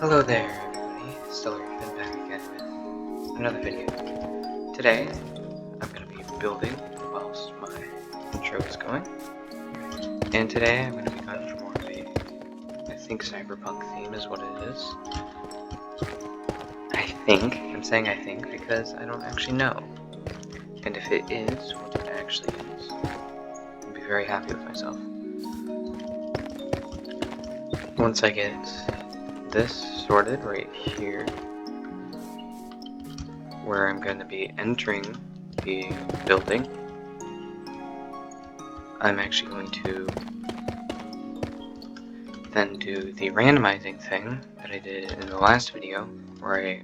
Hello there, everybody. Stellar Ethan back again with another video. Today, I'm going to be building whilst my intro is going. And today, I'm going to be going for more of a, I think, Cyberpunk theme is what it is. I think. I'm saying I think because I don't actually know. And if it is what it actually is, I'll be very happy with myself. Once I get this sorted right here, where I'm going to be entering the building, I'm actually going to then do the randomizing thing that I did in the last video, where I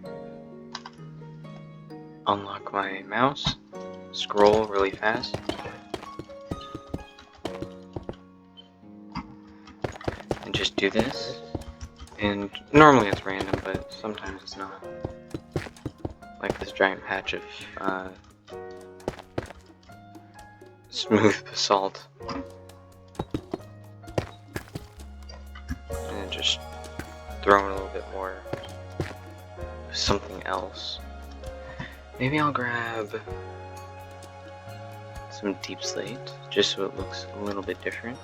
unlock my mouse, scroll really fast, and just do this. And normally it's random, but sometimes it's not. Like this giant patch of smooth basalt. And just throw in a little bit more of something else. Maybe I'll grab some deep slate, just so it looks a little bit different.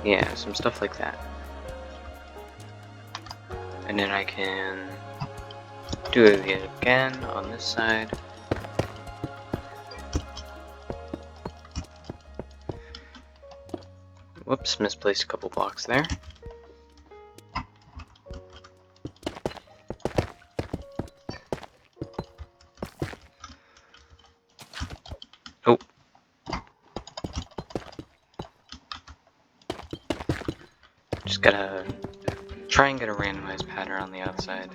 Yeah, some stuff like that. And then I can do it again on this side. Whoops, misplaced a couple blocks there. Oh. Just gotta try and get a randomized pattern on the outside.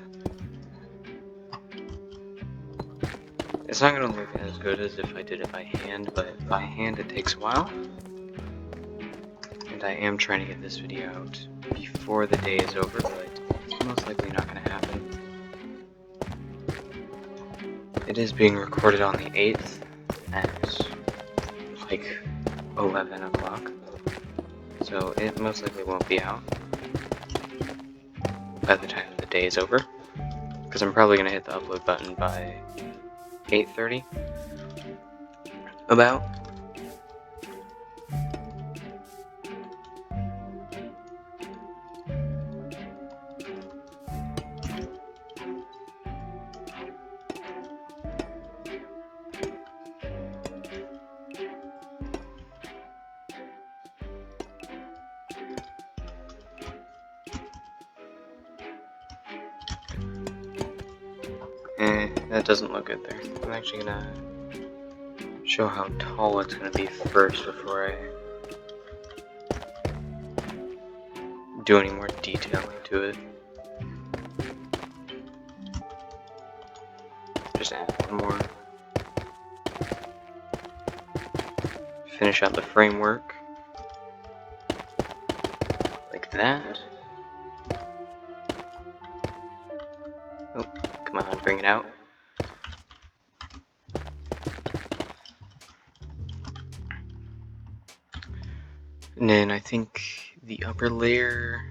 It's not gonna look as good as if I did it by hand, but by hand it takes a while. And I am trying to get this video out before the day is over, but it's most likely not gonna happen. It is being recorded on the 8th at like 11 o'clock, so it most likely won't be out by the time the day is over, because I'm probably gonna hit the upload button by 8:30 about. That doesn't look good there. I'm actually gonna show how tall it's gonna be first before I do any more detailing to it. Just add one more. Finish out the framework. Like that. Oh, come on, bring it out. And then I think the upper layer,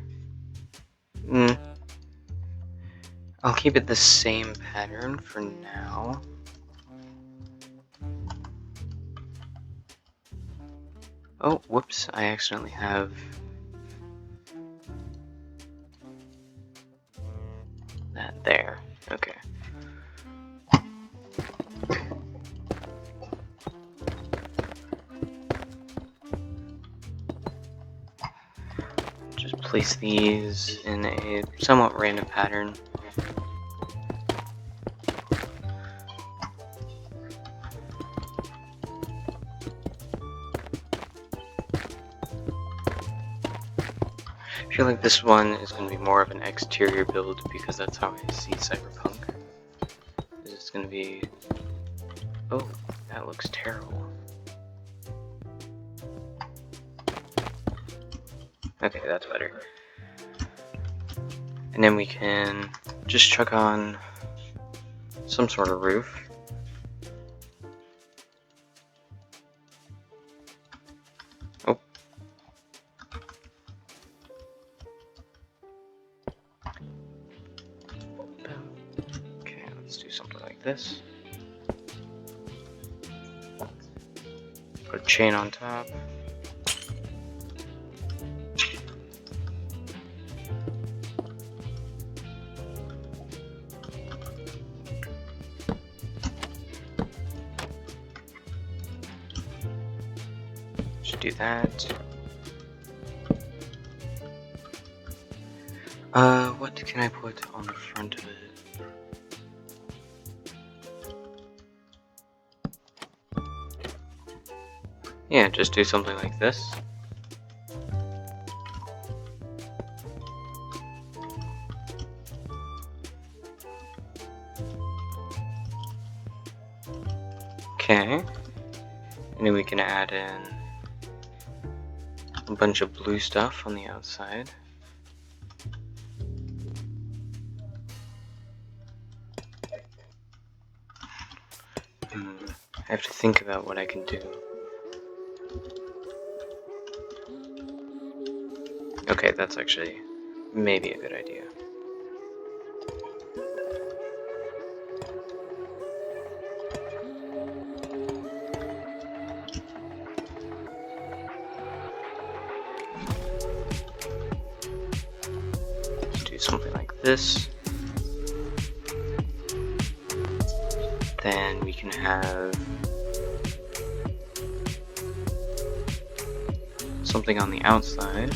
I'll keep it the same pattern for now. Oh, whoops, I accidentally have that there. Okay. Just place these in a somewhat random pattern. I feel like this one is going to be more of an exterior build because that's how I see Cyberpunk. It's going to be... Oh, that looks terrible. Okay, that's better. And then we can just chuck on some sort of roof. Oh, like this. Put a chain on top. Should do that. What can I put on the front of it? Yeah, just do something like this. Okay. And then we can add in a bunch of blue stuff on the outside. I have to think about what I can do. Okay, that's actually maybe a good idea. Let's do something like this. Then we can have something on the outside.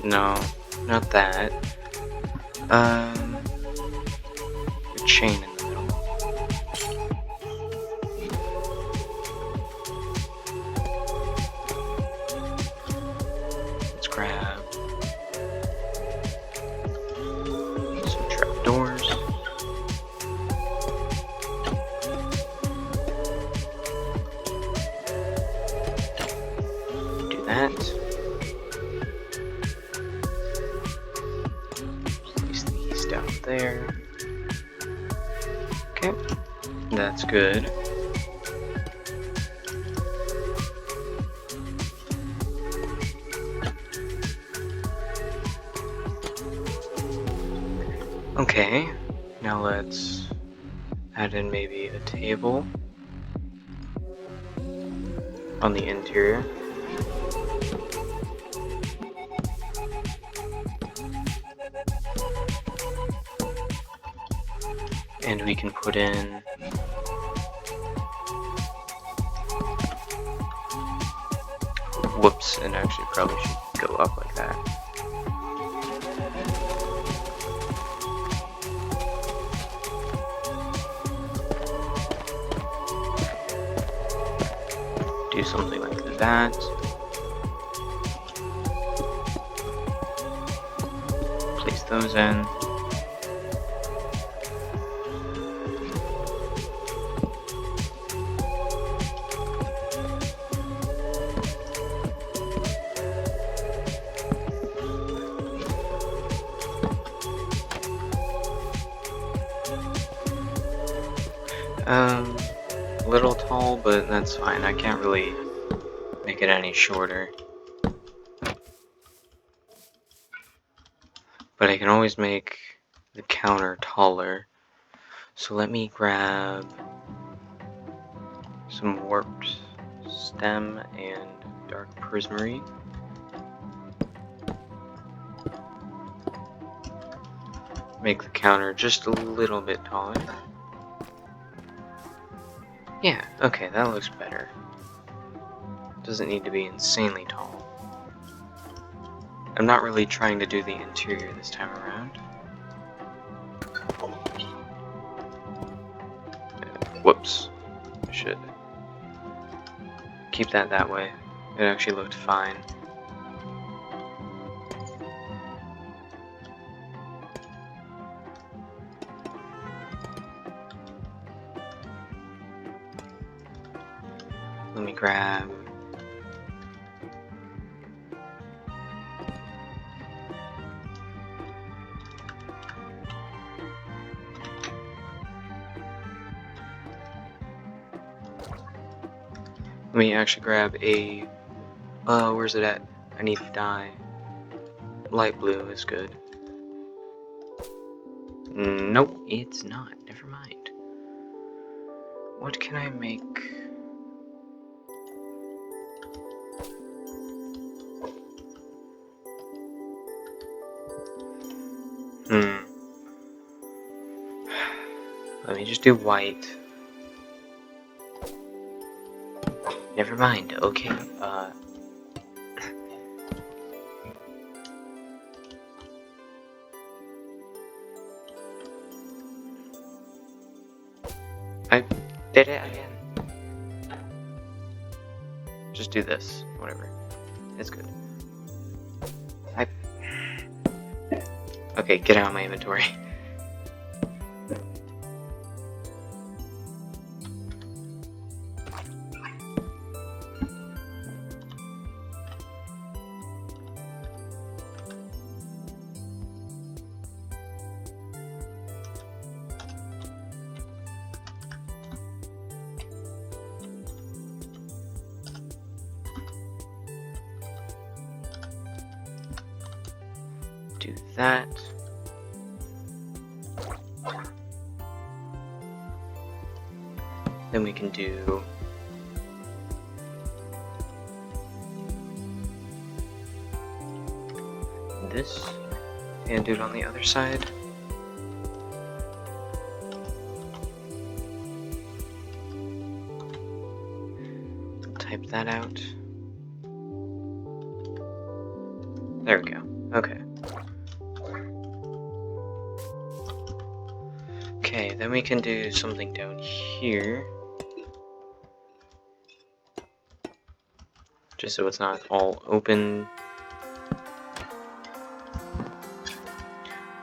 No, not that. A chain in the middle. Let's grab some trapdoors. Do that. Place these down there. Okay, that's good. Okay, now let's add in maybe a table on the interior. And we can put in whoops, and actually probably should go up like that. Do something like that. Place those in. A little tall, but that's fine. I can't really make it any shorter. But I can always make the counter taller. So let me grab some warped stem and dark prismarine. Make the counter just a little bit taller. Yeah, okay, that looks better. Doesn't need to be insanely tall. I'm not really trying to do the interior this time around. Whoops. I should keep that way. It actually looked fine. Let me grab Let me actually grab a... where's it at? I need dye. Light blue is good. Nope, it's not. Never mind. What can I make? Let me just do white. Never mind, okay, I did it again. Just do this, whatever. It's good. Okay, get out of my inventory. Do that. Then we can do this and do it on the other side. Type that out. There we go. Okay. Okay, then we can do something down here. Just so it's not all open.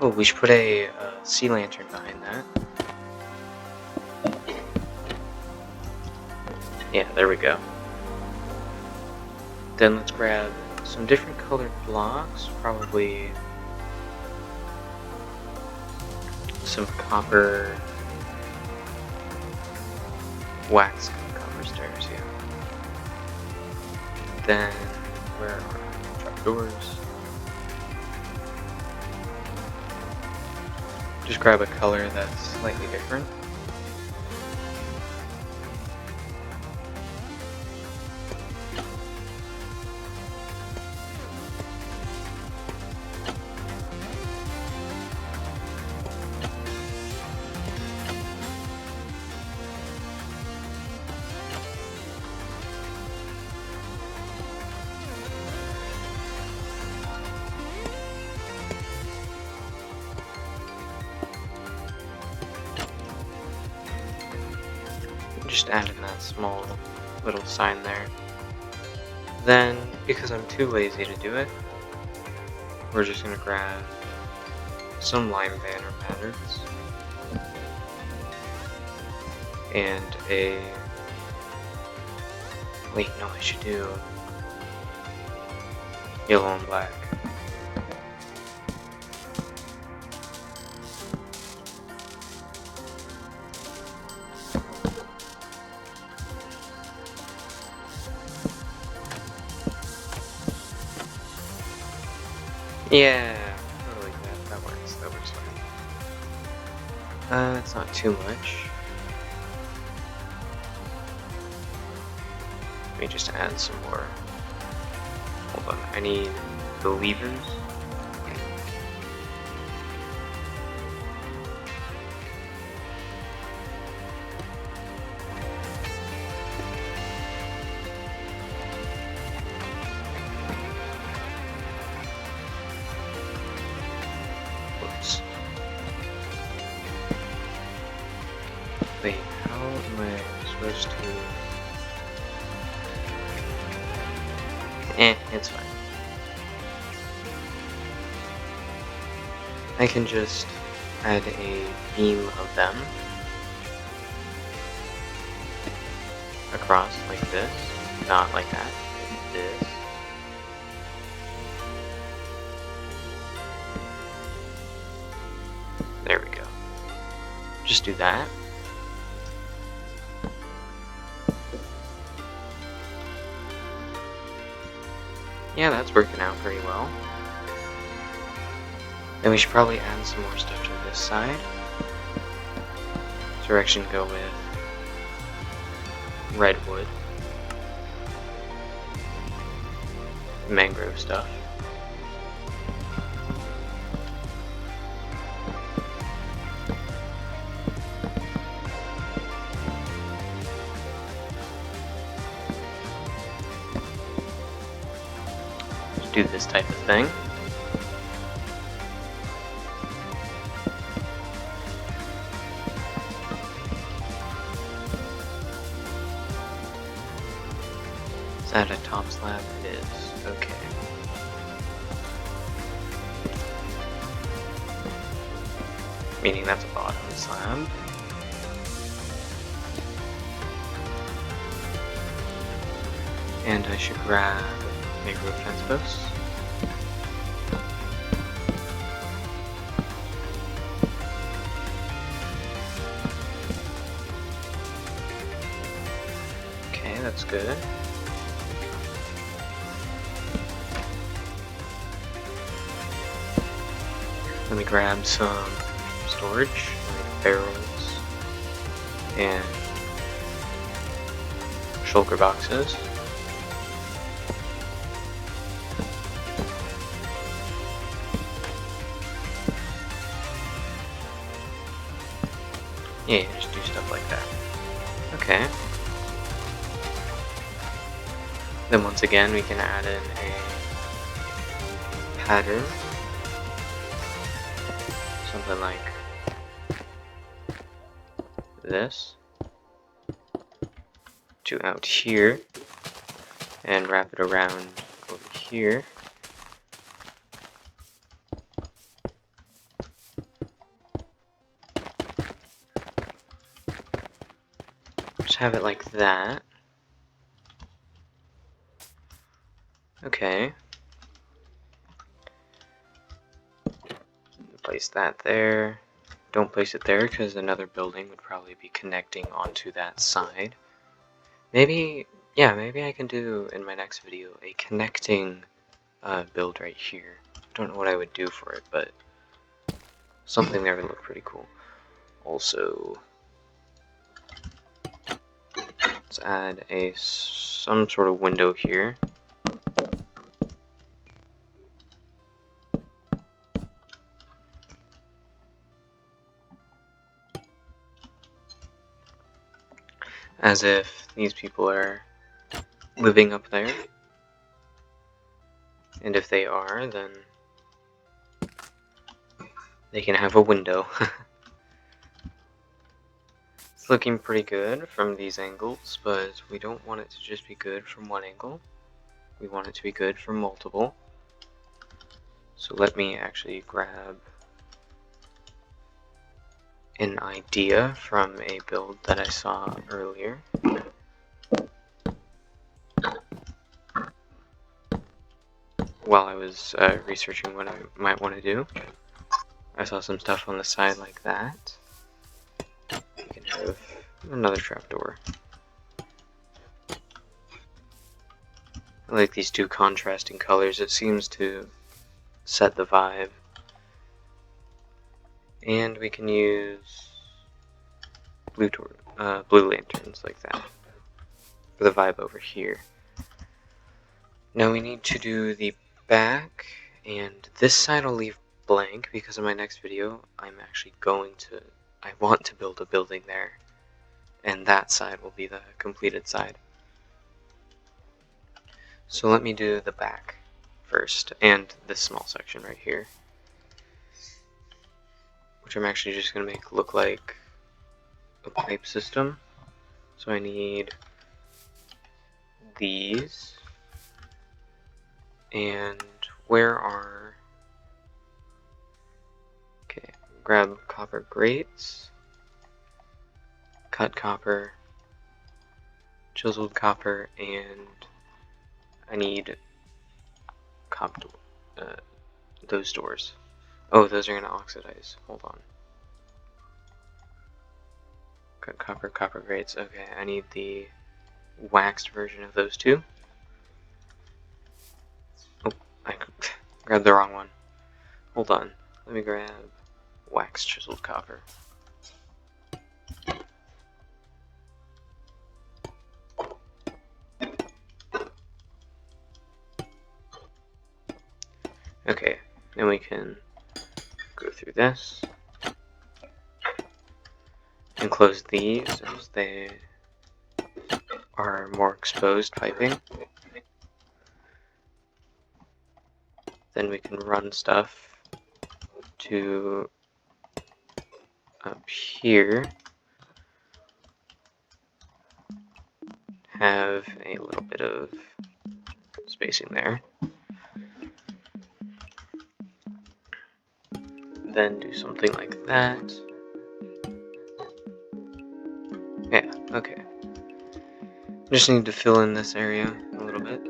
Oh, we should put a sea lantern behind that. Yeah, there we go. Then let's grab some different colored blocks, probably some copper wax copper stairs, yeah. Then where are trapdoors? Just grab a color that's slightly different. Just adding that small little sign there. Then, because I'm too lazy to do it, we're just gonna grab some line banner patterns and a... Wait, no, I should do yellow and black. Yeah, totally. That works. That works fine. It's not too much. Let me just add some more. Hold on, I need the levers. Wait, how am I supposed to... it's fine. I can just add a beam of them across like this, not like that, like this. There we go. Just do that. Yeah, that's working out pretty well. Then we should probably add some more stuff to this side. So we're actually gonna go with redwood, mangrove stuff. Just do this type of thing. Is that a top slab? It is. Okay. Meaning that's a bottom slab. And I should grab mangrove fence posts. Okay, that's good. Let me grab some storage, like barrels and shulker boxes. Yeah, just do stuff like that. Okay. Then once again, we can add in a pattern. Something like this. To out here. And wrap it around over here. Just have it like that. Okay. Place that there. Don't place it there because another building would probably be connecting onto that side. Maybe, yeah, maybe I can do in my next video a connecting build right here. Don't know what I would do for it, but something there would look pretty cool. Also, let's add some sort of window here. As if these people are living up there. And if they are, then they can have a window. It's looking pretty good from these angles, but we don't want it to just be good from one angle. We want it to be good from multiple. So let me actually grab an idea from a build that I saw earlier. While I was researching what I might want to do. I saw some stuff on the side like that. You can have another trapdoor. I like these two contrasting colors. It seems to set the vibe. And we can use blue lanterns like that for the vibe over here. Now we need to do the back, and this side I'll leave blank because in my next video I'm actually I want to build a building there, and that side will be the completed side. So let me do the back first, and this small section right here, which I'm actually just going to make look like a pipe system. So I need these, and where are... Okay, grab copper grates, cut copper, chiseled copper, and I need those doors. Oh, those are going to oxidize. Hold on. Cut copper, copper grates. Okay, I need the waxed version of those two. Grabbed the wrong one. Hold on. Let me grab wax chiseled copper. Okay, then we can go through this and close these as they are more exposed piping. Then we can run stuff to up here, have a little bit of spacing there. Then do something like that. Yeah, okay. Just need to fill in this area a little bit.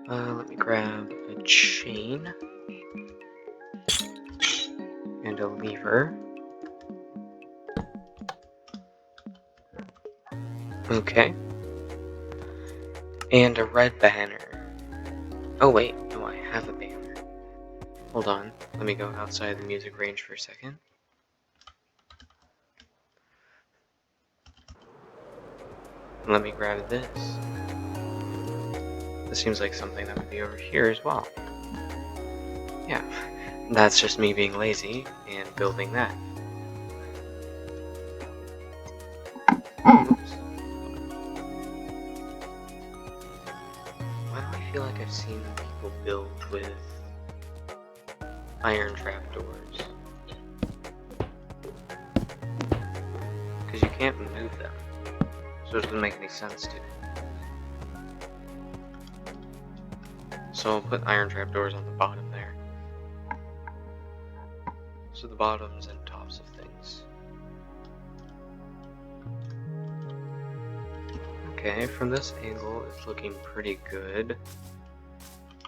Let me grab a chain and a lever. Okay. And a red banner. Oh wait, no, I have a banner. Hold on, let me go outside the music range for a second. Let me grab this. This seems like something that would be over here as well. Yeah, that's just me being lazy and building that. Oops. Why do I feel like I've seen people build with iron trapdoors? Because you can't move them, so it doesn't make any sense to. So I'll put iron trapdoors on the bottom there. So the bottoms and tops of things. Okay, from this angle it's looking pretty good.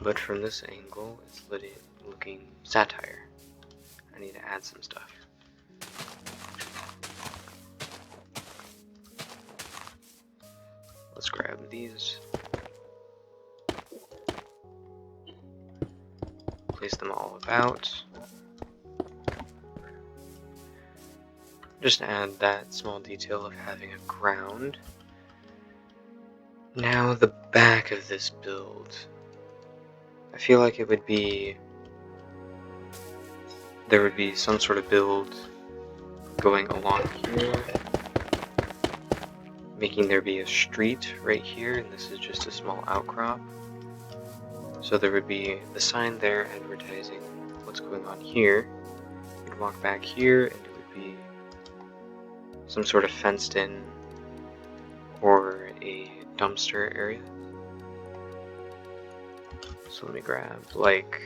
But from this angle it's looking satire. I need to add some stuff. Let's grab these. Place them all about. Just add that small detail of having a ground. Now the back of this build. I feel like it would be... there would be some sort of build going along here, making there be a street right here, and this is just a small outcrop. So there would be the sign there advertising what's going on here. You'd walk back here and it would be some sort of fenced in or a dumpster area. So let me grab like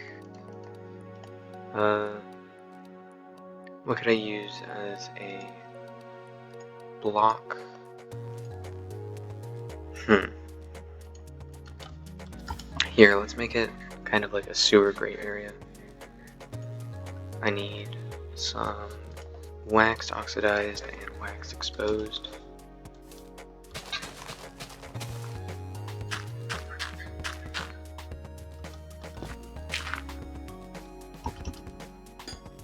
what could I use as a block? Here, let's make it kind of like a sewer grate area. I need some waxed oxidized and waxed exposed.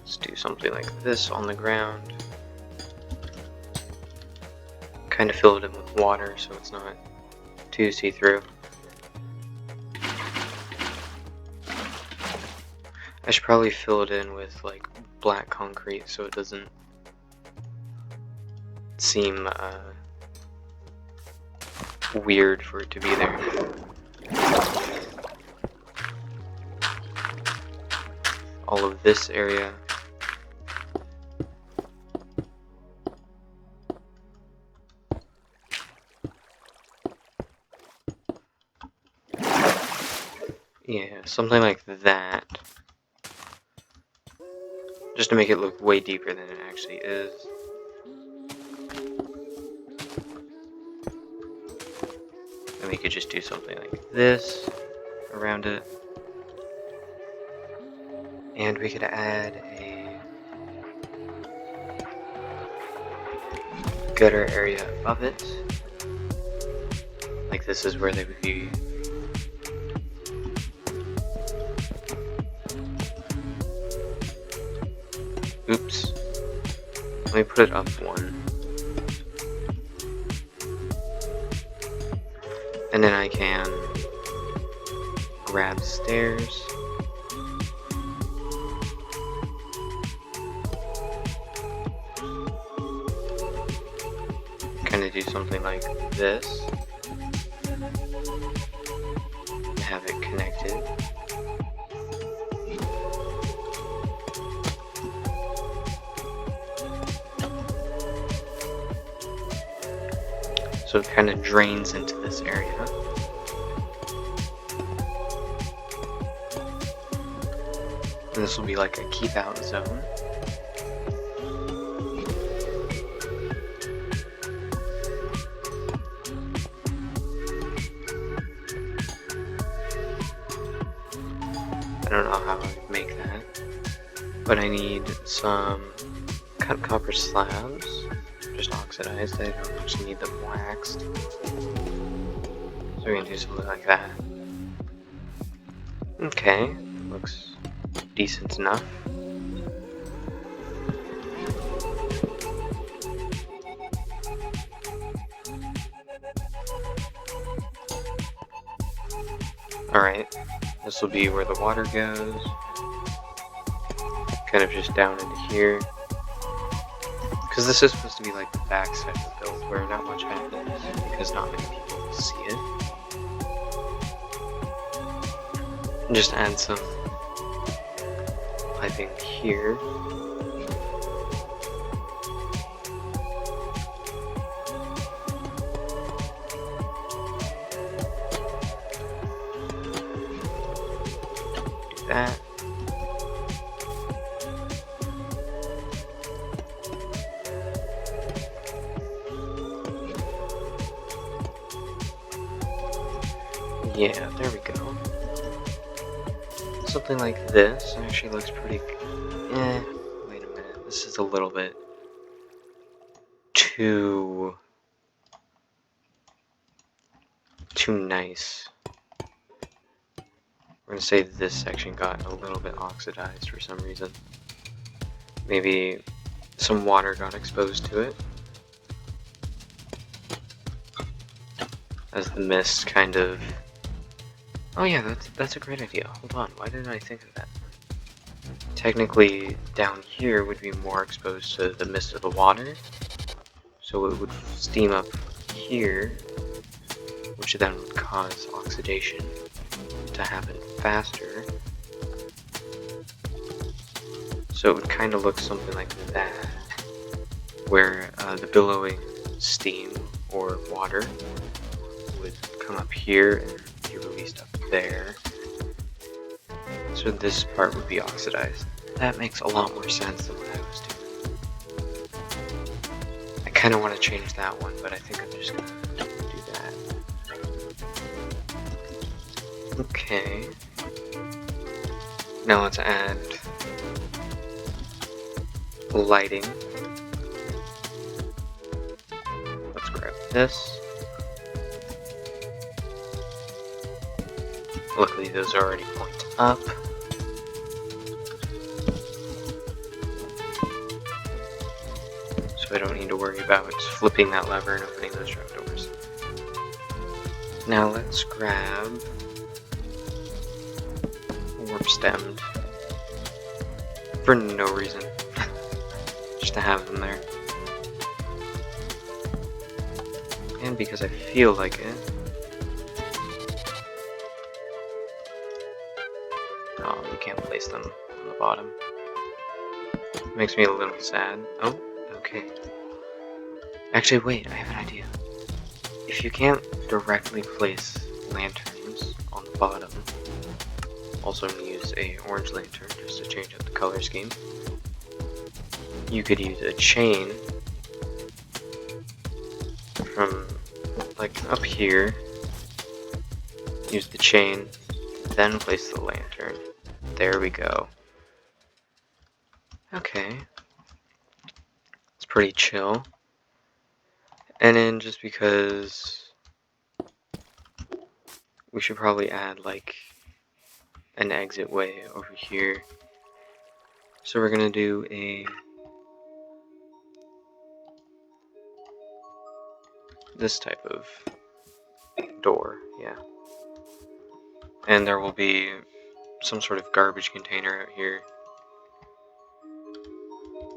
Let's do something like this on the ground. Kind of fill it in with water so it's not too see-through. I should probably fill it in with like black concrete so it doesn't seem weird for it to be there. All of this area. Yeah, something like that. Just to make it look way deeper than it actually is. And we could just do something like this around it. And we could add a gutter area above it. Like this is where they would be. Oops. Let me put it up one. And then I can grab stairs. Kind of do something like this. And have it connected. So it kind of drains into this area. And this will be like a keep out zone. I don't know how I would make that, but I need some cut copper slabs, just oxidized. I don't actually need them waxed. So we're gonna do something like that. Okay, looks decent enough. Alright, this will be where the water goes. Kind of just down into here. Because this is supposed to be like the back side of the build where not much happens, because not many people will see it. And just add some piping here. Do that. Yeah, there we go. Something like this actually looks pretty... wait a minute. This is a little bit too nice. We're gonna say this section got a little bit oxidized for some reason. Maybe some water got exposed to it. As the mist kind of... Oh yeah, that's a great idea. Hold on, why didn't I think of that? Technically, down here would be more exposed to the mist of the water. So it would steam up here, which then would cause oxidation to happen faster. So it would kind of look something like that, where the billowing steam or water would come up here and be released up there. So this part would be oxidized. That makes a lot more sense than what I was doing. I kind of want to change that one, but I think I'm just gonna do that. Okay. Now let's add lighting. Let's grab this. Luckily those already point up. So I don't need to worry about flipping that lever and opening those trapdoors. Now let's grab warp stemmed. For no reason. Just to have them there. And because I feel like it. Oh, we can't place them on the bottom. Makes me a little sad. Oh, okay. Actually, wait, I have an idea. If you can't directly place lanterns on the bottom, also I'm going to use a orange lantern just to change up the color scheme. You could use a chain from like up here, use the chain, then place the lantern. There we go. Okay. It's pretty chill. And then just because we should probably add like an exit way over here. So we're gonna do this type of door, yeah. And there will be some sort of garbage container out here.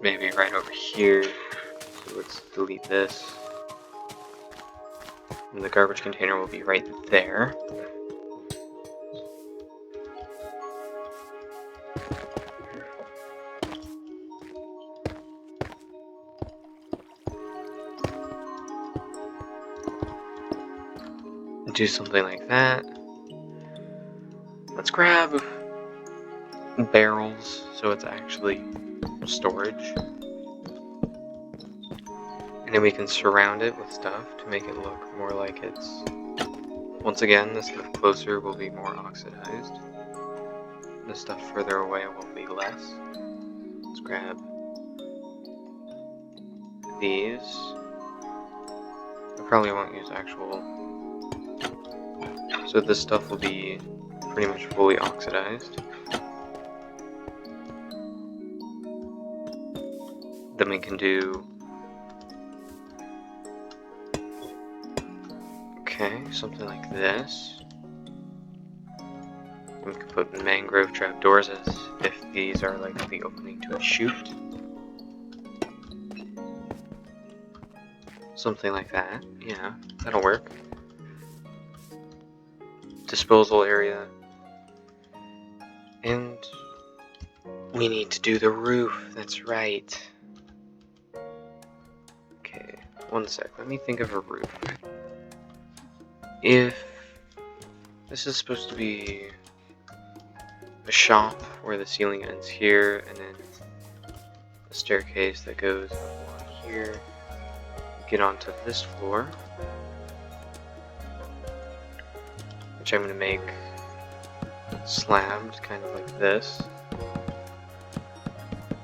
Maybe right over here. So let's delete this. And the garbage container will be right there. Do something like that. Let's grab barrels so it's actually storage. And then we can surround it with stuff to make it look more like it's... Once again, the stuff closer will be more oxidized. The stuff further away will be less. Let's grab these. I probably won't use actual... So this stuff will be pretty much fully oxidized. Then we can do... Okay, something like this. We can put mangrove trapdoors as if these are like the opening to a chute. Something like that, yeah, that'll work. Disposal area. And we need to do the roof, that's right. Okay, one sec, let me think of a roof. If this is supposed to be a shop where the ceiling ends here, and then a staircase that goes along here, get onto this floor, which I'm going to make slabs, kind of like this.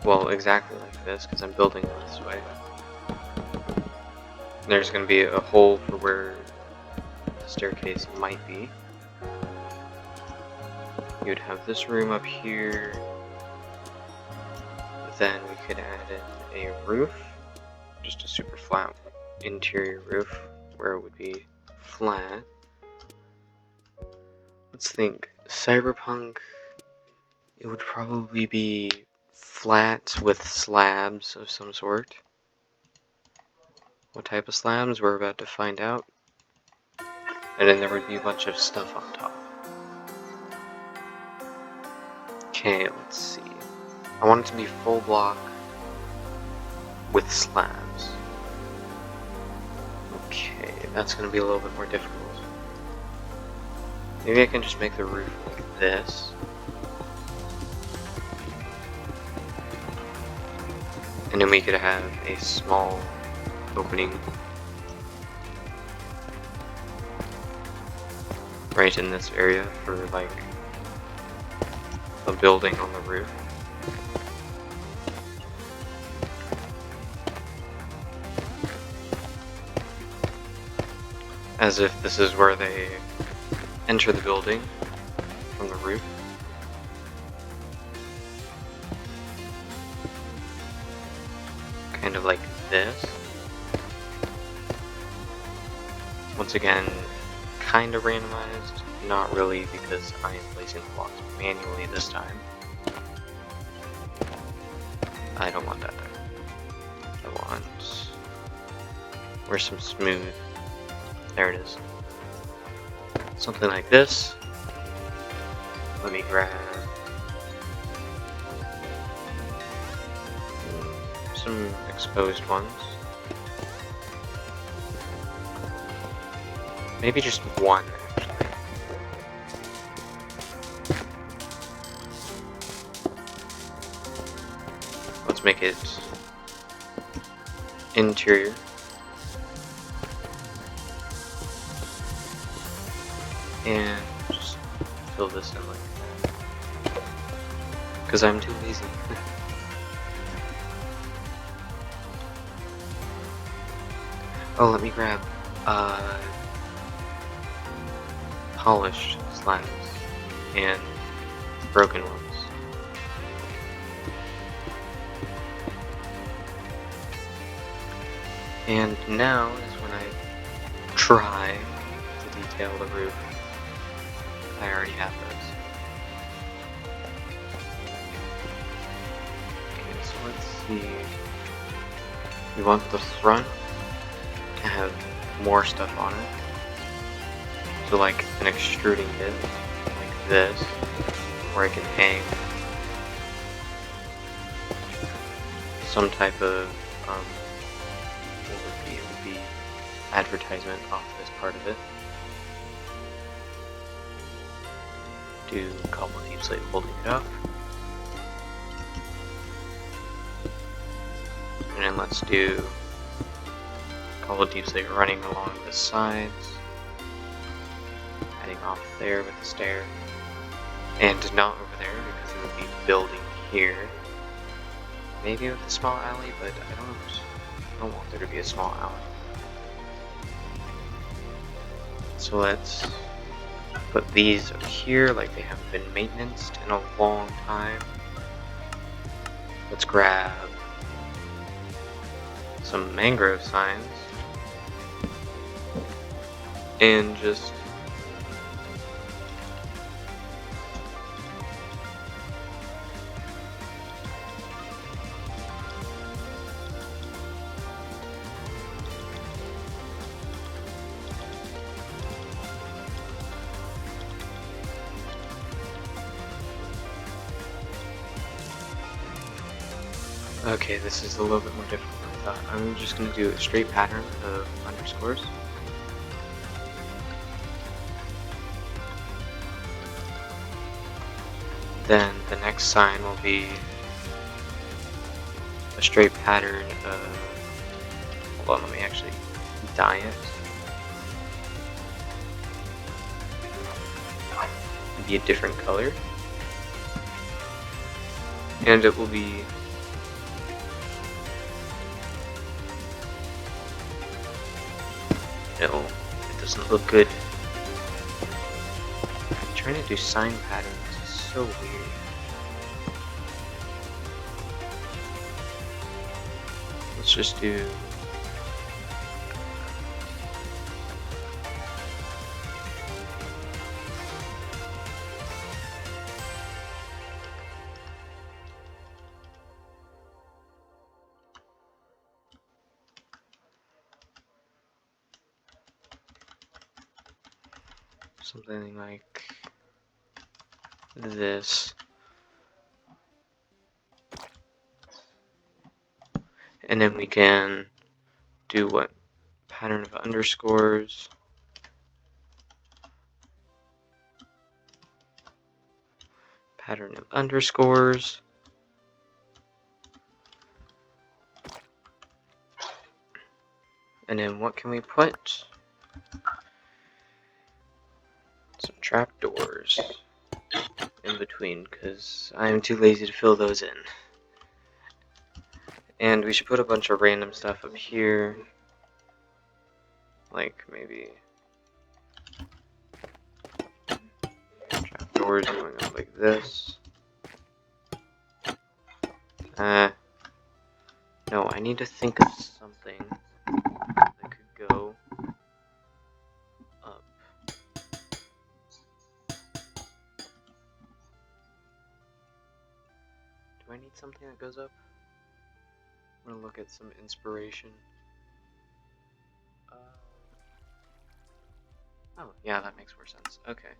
Well, exactly like this, because I'm building it this way. There's going to be a hole for where the staircase might be. You would have this room up here. Then we could add in a roof, just a super flat interior roof where it would be flat. Let's think. Cyberpunk, it would probably be flat with slabs of some sort. What type of slabs, we're about to find out. And then there would be a bunch of stuff on top. Okay, let's see. I want it to be full block with slabs. Okay, that's going to be a little bit more difficult. Maybe I can just make the roof like this. And then we could have a small opening right in this area for like a building on the roof. As if this is where they enter the building from the roof. Kind of like this. Once again, kind of randomized, not really because I am placing the blocks manually this time. I don't want that there. I want... Where's some smooth? There it is. Something like this. Let me grab some exposed ones. Maybe just one, actually. Let's make it interior. And just fill this in like that. Because I'm too lazy. Oh, let me grab polished slabs and broken ones. And now is when I try to detail the roof. I already have those. Okay, so let's see. We want the front to have more stuff on it. So like an extruding bit, like this, where I can hang some type of it would be advertisement off this part of it. Do cobble deep slate holding it up. And then let's do cobble deep slate running along the sides. Heading off there with the stair. And not over there because it would be building here. Maybe with a small alley, but I don't want there to be a small alley. So let's put these up here like they haven't been maintained in a long time. Let's grab some mangrove signs and just okay, this is a little bit more difficult than I thought. I'm just going to do a straight pattern of underscores. Then the next sign will be a straight pattern of, hold on, let me actually dye it. It'll be a different color. And it will be no, it doesn't look good. I'm trying to do sign patterns, it's so weird. Let's just do something like this. And then we can do what? Pattern of underscores. Pattern of underscores. And then what can we put? Some trapdoors in between, because I'm too lazy to fill those in. And we should put a bunch of random stuff up here. Like maybe trapdoors going up like this. No, I need to think of something that could go up. Do I need something that goes up? I'm gonna look at some inspiration. Oh, yeah, that makes more sense. Okay.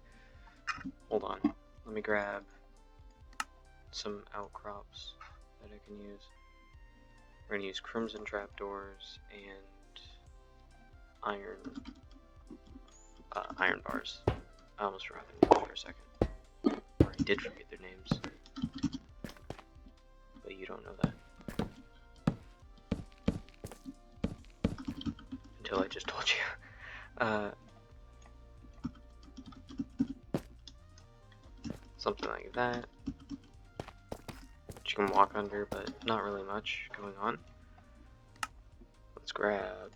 Hold on. Let me grab some outcrops that I can use. We're gonna use crimson trapdoors and iron bars. I almost forgot their names for a second. Or I did forget their names. But you don't know that. Until I just told you. Something like that. Which you can walk under, but not really much going on. Let's grab.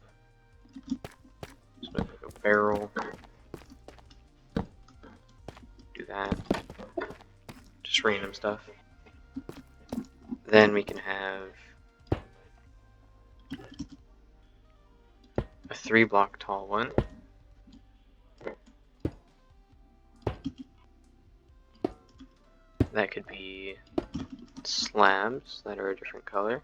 Let's make like a barrel. that. Just random stuff. Then we can have a 3-block tall one. That could be slabs that are a different color.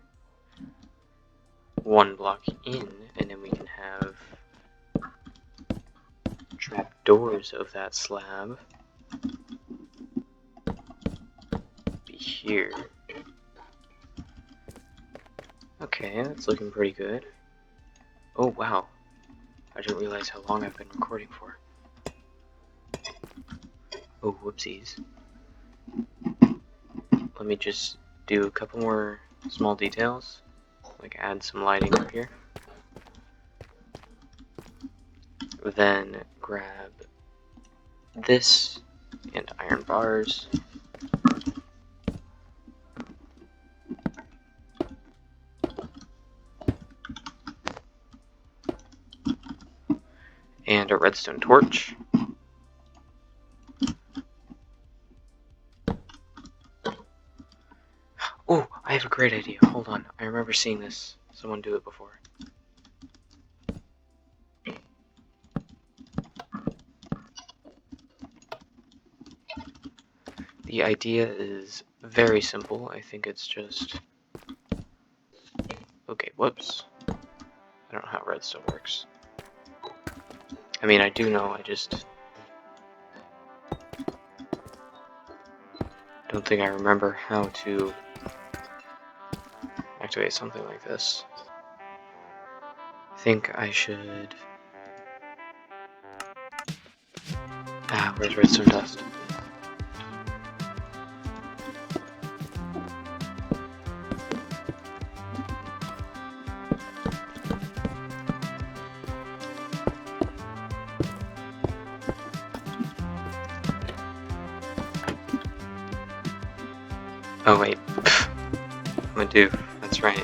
1 block in, and then we can have trap doors of that slab be here. Okay, that's looking pretty good. Oh wow, I didn't realize how long I've been recording for. Oh, whoopsies. Let me just do a couple more small details, like add some lighting up here. Then grab this and iron bars. And a redstone torch. Oh, I have a great idea. Hold on. I remember seeing this. Someone do it before. The idea is very simple. I think it's just... Okay, whoops. I don't know how redstone works. I mean, I do know, I just... don't think I remember how to activate something like this. I think I should... Ah, where's redstone dust? Oh wait, I'm gonna do. That's right.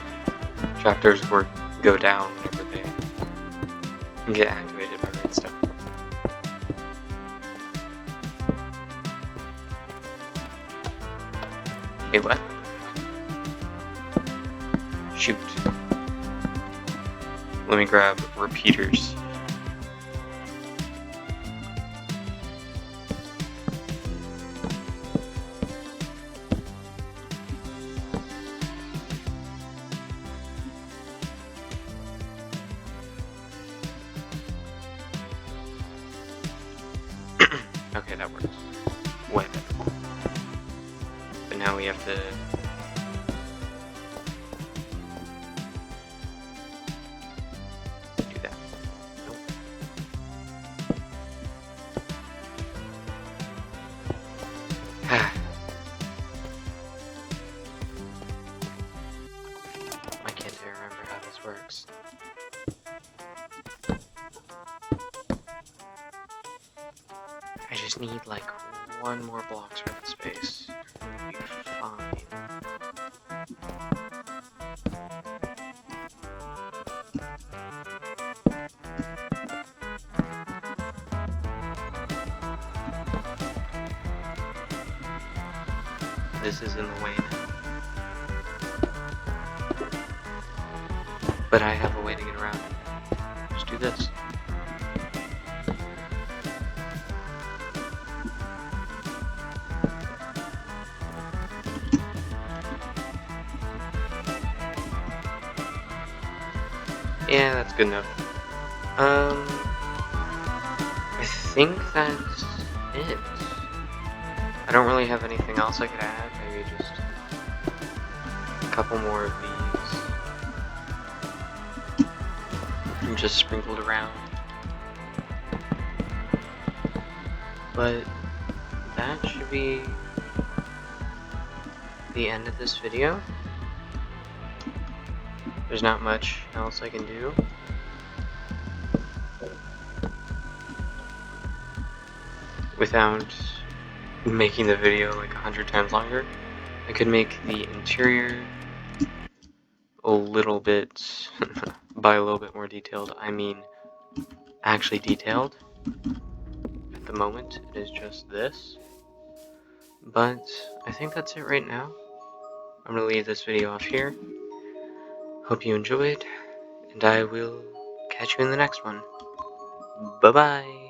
Trapdoors go down whenever they get activated by redstone. Hey, what? Shoot. Let me grab repeaters. Okay, that works. Way better. But now we have to... do that. Nope. Why can't I remember how this works? I just need like 1 more block's worth of space. We'll be fine. This is in the way now. But I have a way to get around it. Just do this. Yeah, that's good enough. I think that's it. I don't really have anything else I could add. Maybe just a couple more of these. And just sprinkled around. But that should be the end of this video. There's not much else I can do. Without making the video like 100 times longer. I could make the interior a little bit, by a little bit more detailed, I mean actually detailed. At the moment, it is just this. But I think that's it right now. I'm gonna leave this video off here. Hope you enjoyed, and I will catch you in the next one. Bye bye!